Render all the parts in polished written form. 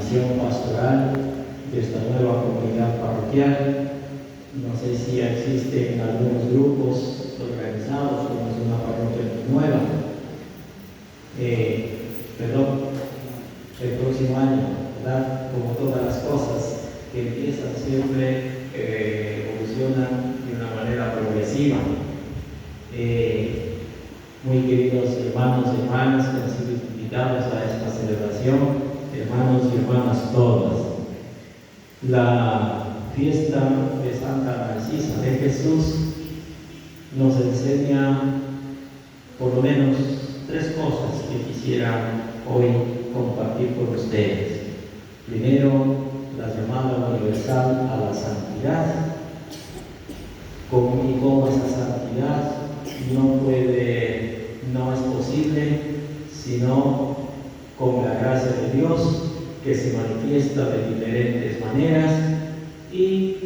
animación pastoral de esta nueva comunidad parroquial. No sé si existen algunos grupos organizados, como es una parroquia nueva. El próximo año, ¿verdad? Como todas las cosas que empiezan siempre evolucionan de una manera progresiva. Muy queridos hermanos y hermanas que han sido invitados a esta celebración, hermanos y hermanas todas. La fiesta de Santa Narcisa de Jesús nos enseña por lo menos tres cosas que quisiera hoy compartir con ustedes. Primero, la llamada universal a la santidad. Como esa santidad no es posible sino con la gracia de Dios, que se manifiesta de diferentes maneras y,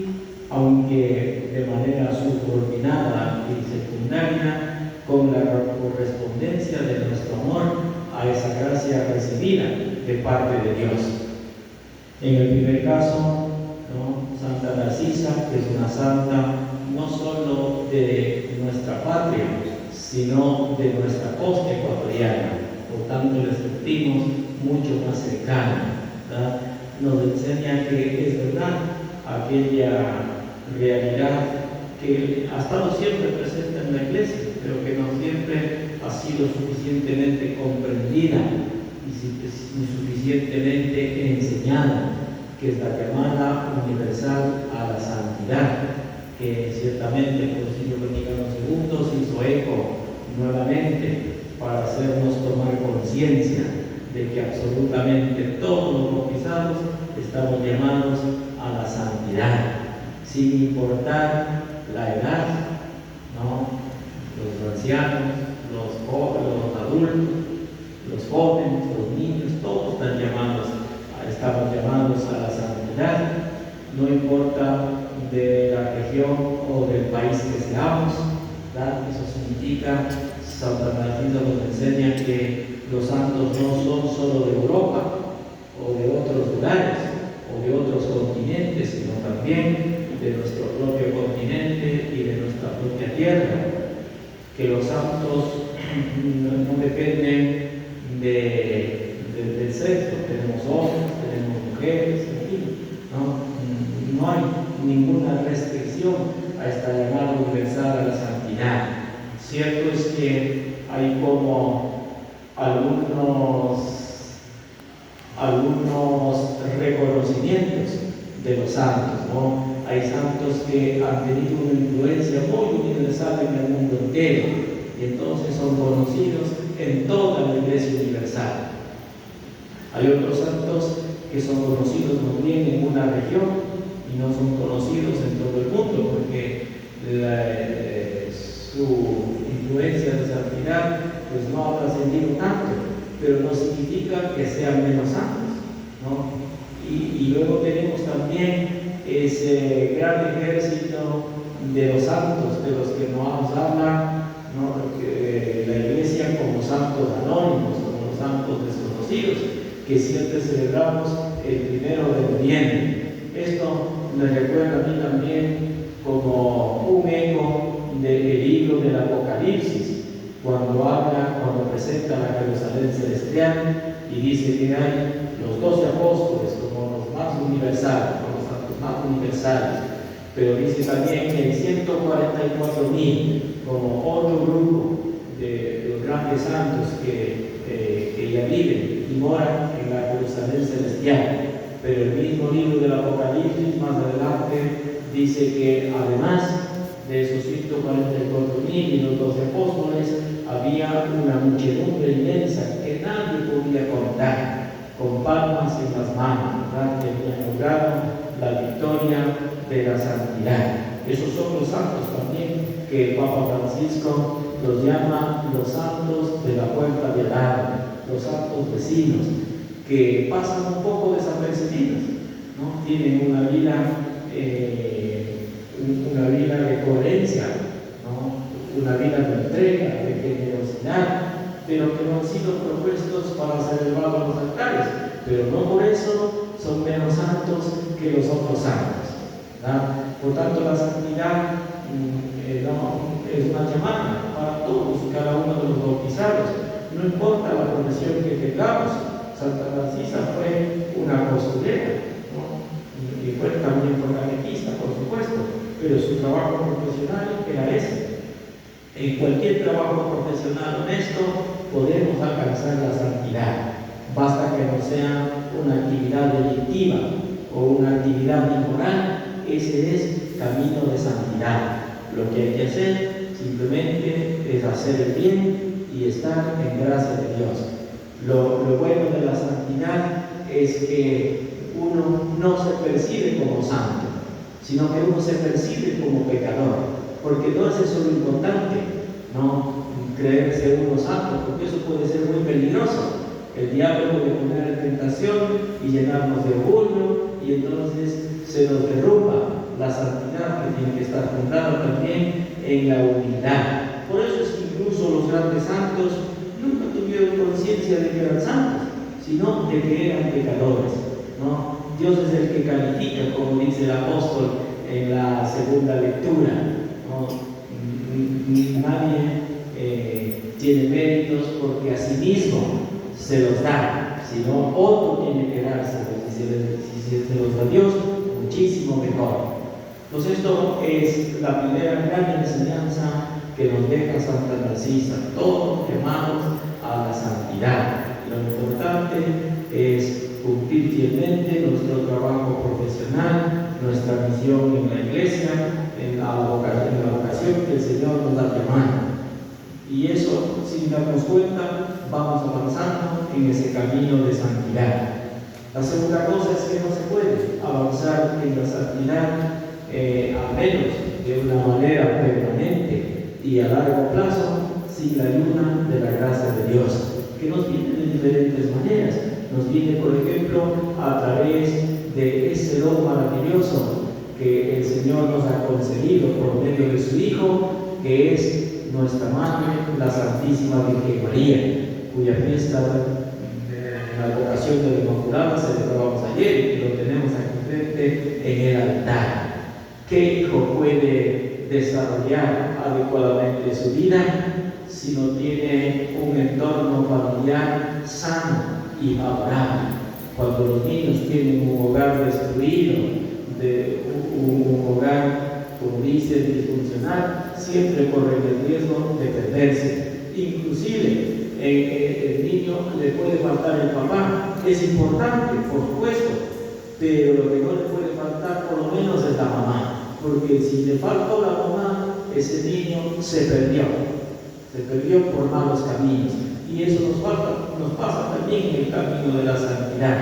aunque de manera subordinada y secundaria, con la correspondencia de nuestro amor a esa gracia recibida de parte de Dios. En el primer caso, Santa Narcisa, que es una santa no solo de nuestra patria, sino de nuestra costa ecuatoriana, por tanto le sentimos mucho más cercana, ¿verdad? Nos enseña que es verdad aquella realidad que ha estado siempre presente en la Iglesia, pero que no siempre ha sido suficientemente comprendida y suficientemente enseñada, que es la llamada universal a la santidad, que ciertamente el Concilio Vaticano II se hizo eco nuevamente para hacernos tomar conciencia de que absolutamente todos los bautizados estamos llamados a la santidad, sin importar la edad, los ancianos, los adultos, los jóvenes, los niños, todos estamos llamados a la santidad, no importa de la región o del país que seamos, ¿verdad? Eso significa, Santa Narcisa nos enseña que los santos no son solo de Europa o de otros lugares o de otros continentes, sino también de nuestro propio continente y de nuestra propia tierra, que los santos no dependen del sexo, tenemos hombres, tenemos mujeres, en fin, no hay ninguna restricción a esta llamada universal a la santidad. Cierto es que hay como algunos reconocimientos de los santos, Hay santos que han tenido una influencia muy universal en el mundo entero y entonces son conocidos en toda la Iglesia universal. Hay otros santos que son conocidos muy bien en una región y no son conocidos en todo el mundo, porque su influencia de santidad pues no ha trascendido tanto, pero no significa que sean menos santos, Y luego tenemos también ese gran ejército de los santos, de los que nos habla la Iglesia como santos anónimos, como los santos desconocidos, que siempre celebramos el 1 de noviembre. Esto me recuerda a mí también como un eco del libro del Apocalipsis, cuando presenta la Jerusalén celestial y dice que hay los 12 apóstoles como los más universales, como los santos más universales, pero dice también que hay 144,000 como otro grupo de los grandes santos que ya viven y moran en la Jerusalén celestial. Pero el mismo libro del Apocalipsis más adelante dice que además de esos 144,000 y los 12 apóstoles, había una muchedumbre inmensa que nadie podía contar, con palmas en las manos, ¿verdad? Que habían logrado la victoria de la santidad. Esos son los santos también que el Papa Francisco los llama los santos de la puerta de Adán, los santos vecinos, que pasan un poco desapercibidos, tienen una vida de coherencia, una vida de entrega, de generosidad, pero que no han sido propuestos para ser elevados a los altares, pero no por eso son menos santos que los otros santos, ¿verdad? Por tanto, la santidad es una llamada para todos y cada uno de los bautizados, no importa la profesión que tengamos. Santa Narcisa fue una costurera, ¿no? Y fue también fue catequista, por supuesto, pero su trabajo profesional era ese. En cualquier trabajo profesional honesto podemos alcanzar la santidad. Basta que no sea una actividad delictiva o una actividad inmoral. Ese es camino de santidad. Lo que hay que hacer simplemente es hacer el bien y estar en gracia de Dios. Lo bueno de la santidad es que uno no se percibe como santo, sino que uno se percibe como pecador, porque no es eso lo importante, no creerse uno santo, porque eso puede ser muy peligroso. El diablo puede poner en tentación y llenarnos de orgullo, y entonces se nos derrumba la santidad, que tiene que estar fundada también en la humildad. Por eso es que incluso los grandes santos nunca tuvieron conciencia de que eran santos, sino de que eran pecadores, ¿no? Dios es el que califica, como dice el apóstol en la segunda lectura, ¿no? Nadie tiene méritos porque a sí mismo se los da, sino otro tiene que dárselos. Si se los da Dios, muchísimo mejor. Entonces esto es la primera gran enseñanza que nos deja Santa Narcisa, todos llamados a la santidad. Lo importante es cumplir fielmente nuestro trabajo profesional, nuestra misión en la iglesia, en la vocación que el Señor nos ha llamado. Y eso, sin darnos cuenta, vamos avanzando en ese camino de santidad. La segunda cosa es que no se puede avanzar en la santidad a menos de una manera permanente y a largo plazo sin la ayuda de la gracia de Dios, que nos viene de diferentes maneras. Nos viene, por ejemplo, a través de ese don maravilloso que el Señor nos ha concedido por medio de su Hijo, que es nuestra Madre, la Santísima Virgen María, cuya fiesta en la vocación de la Inmaculada celebramos ayer y que lo tenemos aquí frente en el altar. ¿Qué hijo puede desarrollar adecuadamente su vida si no tiene un entorno familiar sano y favorable? Cuando los niños tienen un hogar destruido, un hogar, como dice, disfuncional, siempre corren el riesgo de perderse. Inclusive el niño le puede faltar el papá, es importante, por supuesto, pero lo que no le puede faltar por lo menos es la mamá, porque si le faltó la mamá, ese niño se perdió por malos caminos. Y eso nos pasa también en el camino de la santidad.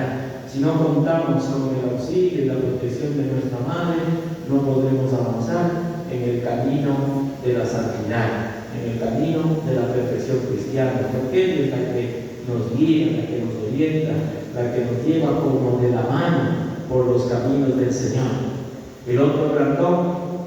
Si no contamos con el auxilio y la protección de nuestra Madre, no podremos avanzar en el camino de la santidad, en el camino de la perfección cristiana, porque ella es la que nos guía, la que nos orienta, la que nos lleva como de la mano por los caminos del Señor. El otro gran don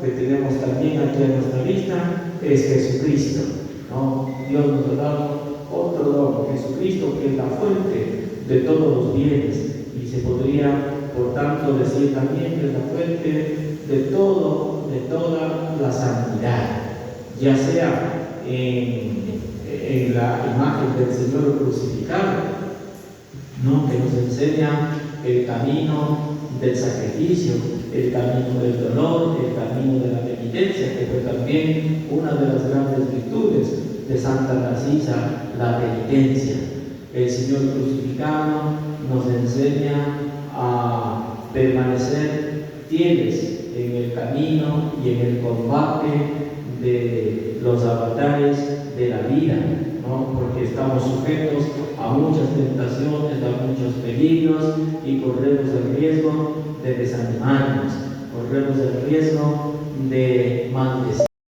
que tenemos también aquí a nuestra vista es Jesucristo, ¿no? Dios nos ha dado otro don, Jesucristo, que es la fuente de todos los bienes, y se podría, por tanto, decir también que es la fuente de toda la santidad, ya sea en la imagen del Señor crucificado, ¿no? Que nos enseña el camino del sacrificio, el camino del dolor, el camino de la penitencia, que fue también una de las grandes virtudes de Santa Narcisa, la penitencia. El Señor crucificado nos enseña a permanecer fieles en el camino y en el combate de los avatares de la vida, ¿no? Porque estamos sujetos a muchas tentaciones, a muchos peligros, y corremos el riesgo de desanimarnos, corremos el riesgo de maldecir.